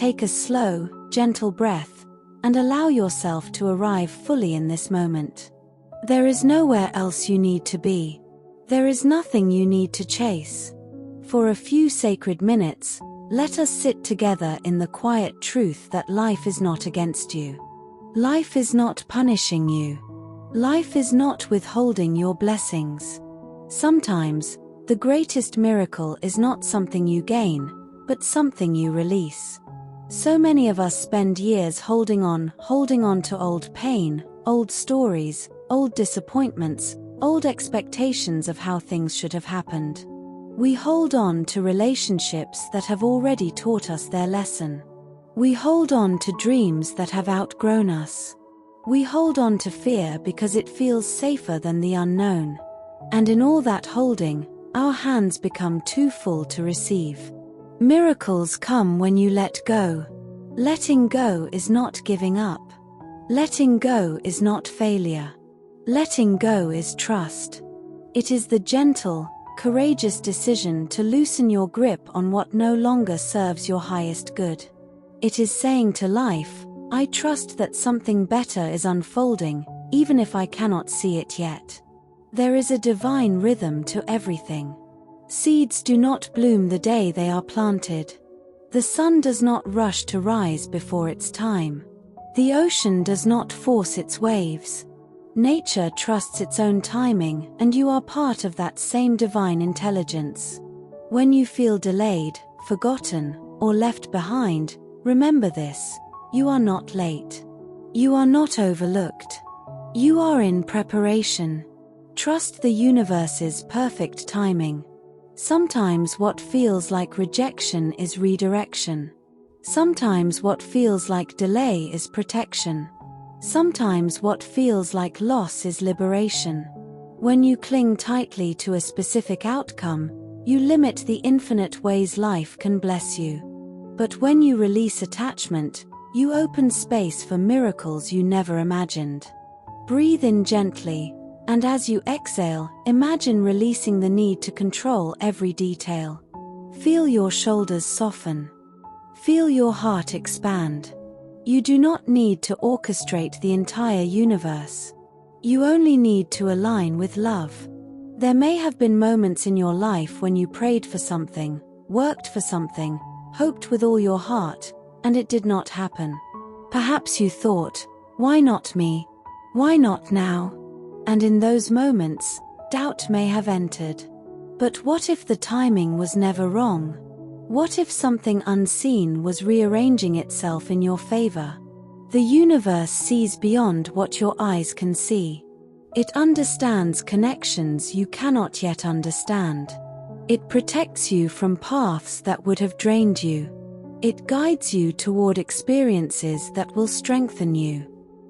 Take a slow, gentle breath, and allow yourself to arrive fully in this moment. There is nowhere else you need to be. There is nothing you need to chase. For a few sacred minutes, let us sit together in the quiet truth that life is not against you. Life is not punishing you. Life is not withholding your blessings. Sometimes, the greatest miracle is not something you gain, but something you release. So many of us spend years holding on to old pain, old stories, old disappointments, old expectations of how things should have happened. We hold on to relationships that have already taught us their lesson. We hold on to dreams that have outgrown us. We hold on to fear because it feels safer than the unknown. And in all that holding, our hands become too full to receive. Miracles come when you let go. Letting go is not giving up. Letting go is not failure. Letting go is trust. It is the gentle, courageous decision to loosen your grip on what no longer serves your highest good. It is saying to life, I trust that something better is unfolding, even if I cannot see it yet. There is a divine rhythm to everything. Seeds do not bloom the day they are planted. The sun does not rush to rise before its time. The ocean does not force its waves. Nature trusts its own timing, and you are part of that same divine intelligence. When you feel delayed, forgotten, or left behind, remember this: you are not late. You are not overlooked. You are in preparation. Trust the universe's perfect timing. Sometimes what feels like rejection is redirection. Sometimes what feels like delay is protection. Sometimes what feels like loss is liberation. When you cling tightly to a specific outcome, you limit the infinite ways life can bless you. But when you release attachment, you open space for miracles you never imagined. Breathe in gently, and as you exhale, imagine releasing the need to control every detail. Feel your shoulders soften. Feel your heart expand. You do not need to orchestrate the entire universe. You only need to align with love. There may have been moments in your life when you prayed for something, worked for something, hoped with all your heart, and it did not happen. Perhaps you thought, why not me? Why not now? And in those moments, doubt may have entered. But what if the timing was never wrong? What if something unseen was rearranging itself in your favor? The universe sees beyond what your eyes can see. It understands connections you cannot yet understand. It protects you from paths that would have drained you. It guides you toward experiences that will strengthen you.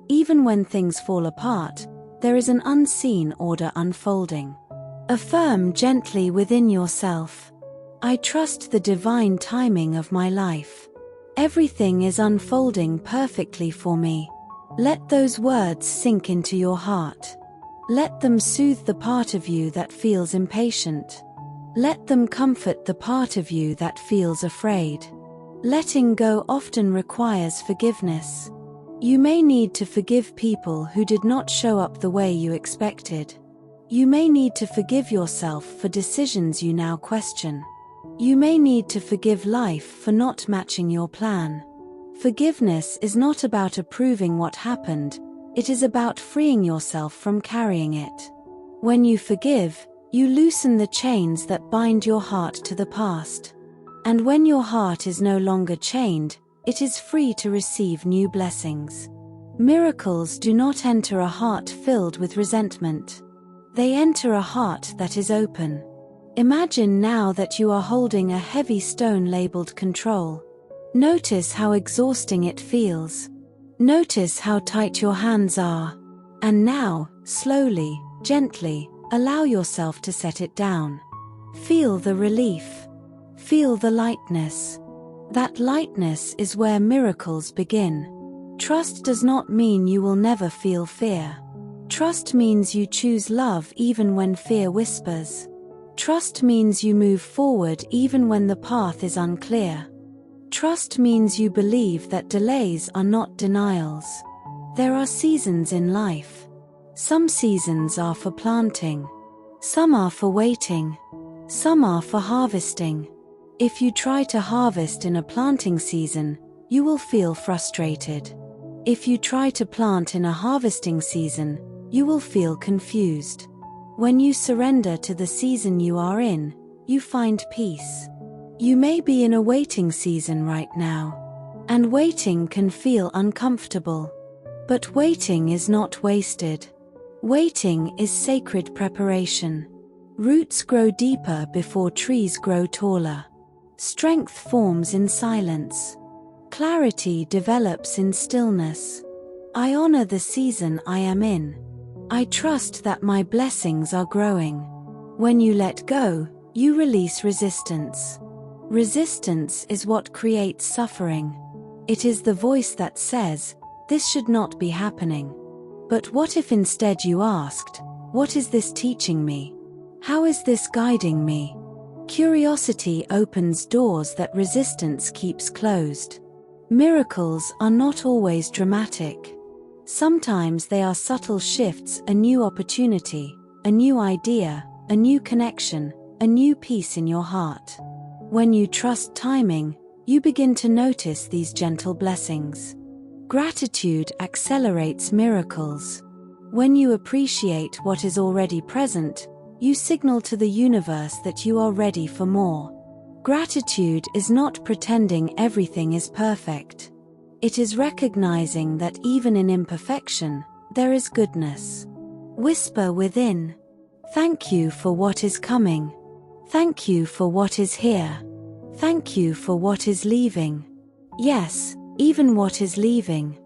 Even when things fall apart, there is an unseen order unfolding. Affirm gently within yourself, I trust the divine timing of my life. Everything is unfolding perfectly for me. Let those words sink into your heart. Let them soothe the part of you that feels impatient. Let them comfort the part of you that feels afraid. Letting go often requires forgiveness. You may need to forgive people who did not show up the way you expected. You may need to forgive yourself for decisions you now question. You may need to forgive life for not matching your plan. Forgiveness is not about approving what happened, it is about freeing yourself from carrying it. When you forgive, you loosen the chains that bind your heart to the past. And when your heart is no longer chained, it is free to receive new blessings. Miracles do not enter a heart filled with resentment. They enter a heart that is open. Imagine now that you are holding a heavy stone labeled control. Notice how exhausting it feels. Notice how tight your hands are. And now, slowly, gently, allow yourself to set it down. Feel the relief. Feel the lightness. That lightness is where miracles begin. Trust does not mean you will never feel fear. Trust means you choose love even when fear whispers. Trust means you move forward even when the path is unclear. Trust means you believe that delays are not denials. There are seasons in life. Some seasons are for planting. Some are for waiting. Some are for harvesting. If you try to harvest in a planting season, you will feel frustrated. If you try to plant in a harvesting season, you will feel confused. When you surrender to the season you are in, you find peace. You may be in a waiting season right now, and waiting can feel uncomfortable. But waiting is not wasted. Waiting is sacred preparation. Roots grow deeper before trees grow taller. Strength forms in silence. Clarity develops in stillness. I honor the season I am in. I trust that my blessings are growing. When you let go, you release resistance. Resistance is what creates suffering. It is the voice that says, "This should not be happening." But what if instead you asked, "What is this teaching me? How is this guiding me?" Curiosity opens doors that resistance keeps closed. Miracles are not always dramatic. Sometimes they are subtle shifts, a new opportunity, a new idea, a new connection, a new peace in your heart. When you trust timing, you begin to notice these gentle blessings. Gratitude accelerates miracles. When you appreciate what is already present, you signal to the universe that you are ready for more. Gratitude is not pretending everything is perfect. It is recognizing that even in imperfection, there is goodness. Whisper within, "Thank you for what is coming. Thank you for what is here. Thank you for what is leaving." Yes, even what is leaving.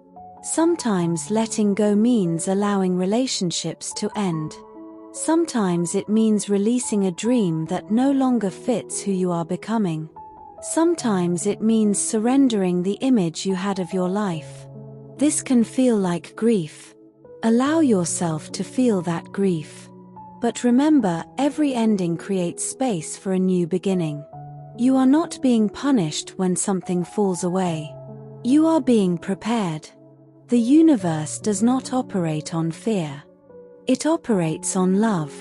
Sometimes letting go means allowing relationships to end. Sometimes it means releasing a dream that no longer fits who you are becoming. Sometimes it means surrendering the image you had of your life. This can feel like grief. Allow yourself to feel that grief. But remember, every ending creates space for a new beginning. You are not being punished when something falls away. You are being prepared. The universe does not operate on fear. It operates on love.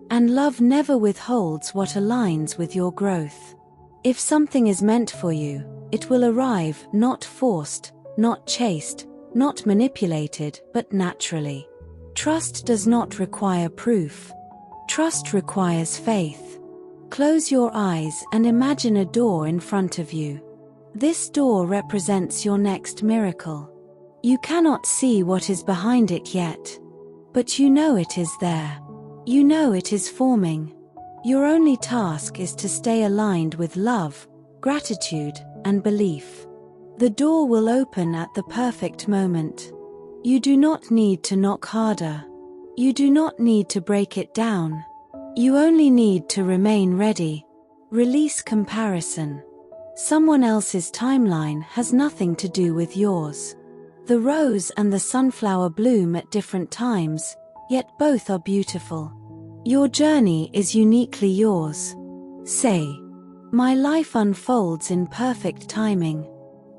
And love never withholds what aligns with your growth. If something is meant for you, it will arrive, not forced, not chased, not manipulated, but naturally. Trust does not require proof. Trust requires faith. Close your eyes and imagine a door in front of you. This door represents your next miracle. You cannot see what is behind it yet. But you know it is there. You know it is forming. Your only task is to stay aligned with love, gratitude, and belief. The door will open at the perfect moment. You do not need to knock harder. You do not need to break it down. You only need to remain ready. Release comparison. Someone else's timeline has nothing to do with yours. The rose and the sunflower bloom at different times, yet both are beautiful. Your journey is uniquely yours. Say, "My life unfolds in perfect timing.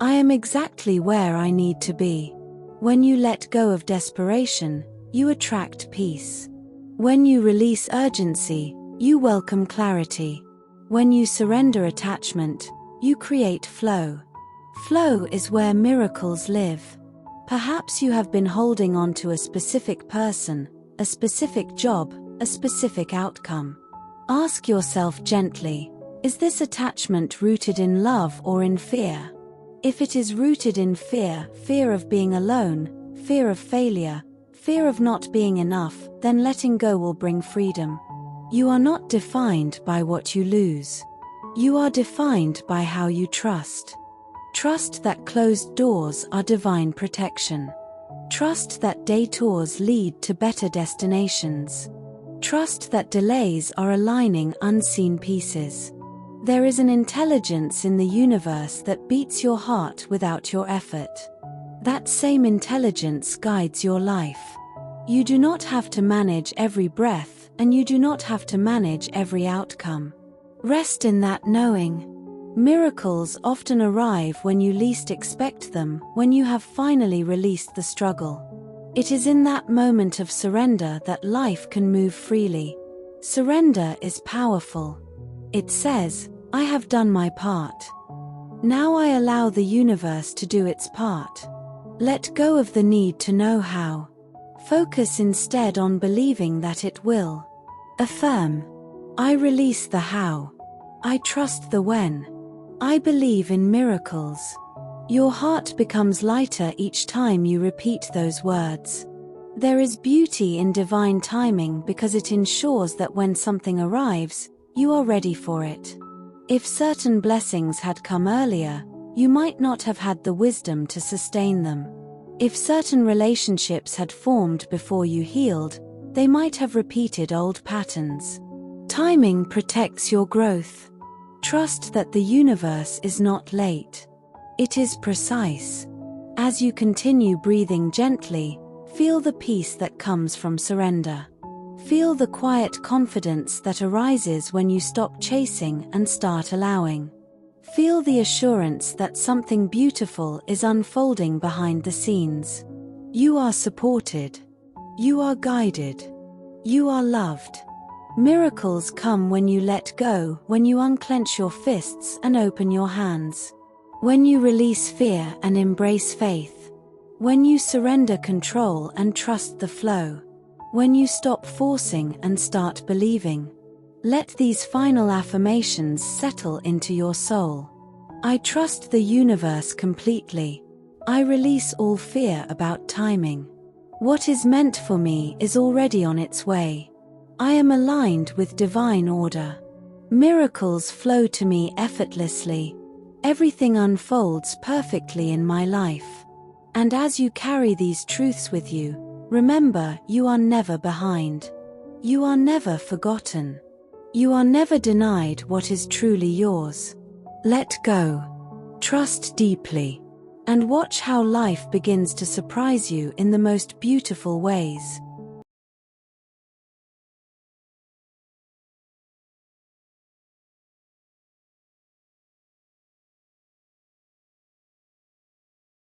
I am exactly where I need to be." When you let go of desperation, you attract peace. When you release urgency, you welcome clarity. When you surrender attachment, you create flow. Flow is where miracles live. Perhaps you have been holding on to a specific person, a specific job, a specific outcome. Ask yourself gently, is this attachment rooted in love or in fear? If it is rooted in fear, fear of being alone, fear of failure, fear of not being enough, then letting go will bring freedom. You are not defined by what you lose. You are defined by how you trust. Trust that closed doors are divine protection. Trust that detours lead to better destinations. Trust that delays are aligning unseen pieces. There is an intelligence in the universe that beats your heart without your effort. That same intelligence guides your life. You do not have to manage every breath, and you do not have to manage every outcome. Rest in that knowing. Miracles often arrive when you least expect them, when you have finally released the struggle. It is in that moment of surrender that life can move freely. Surrender is powerful. It says, "I have done my part. Now I allow the universe to do its part." Let go of the need to know how. Focus instead on believing that it will. Affirm, "I release the how. I trust the when. I believe in miracles." Your heart becomes lighter each time you repeat those words. There is beauty in divine timing because it ensures that when something arrives, you are ready for it. If certain blessings had come earlier, you might not have had the wisdom to sustain them. If certain relationships had formed before you healed, they might have repeated old patterns. Timing protects your growth. Trust that the universe is not late. It is precise. As you continue breathing gently, feel the peace that comes from surrender. Feel the quiet confidence that arises when you stop chasing and start allowing. Feel the assurance that something beautiful is unfolding behind the scenes. You are supported. You are guided. You are loved. Miracles come when you let go, when you unclench your fists and open your hands. When you release fear and embrace faith. When you surrender control and trust the flow. When you stop forcing and start believing. Let these final affirmations settle into your soul. I trust the universe completely. I release all fear about timing. What is meant for me is already on its way. I am aligned with divine order. Miracles flow to me effortlessly. Everything unfolds perfectly in my life. And as you carry these truths with you, remember, you are never behind. You are never forgotten. You are never denied what is truly yours. Let go. Trust deeply. And watch how life begins to surprise you in the most beautiful ways.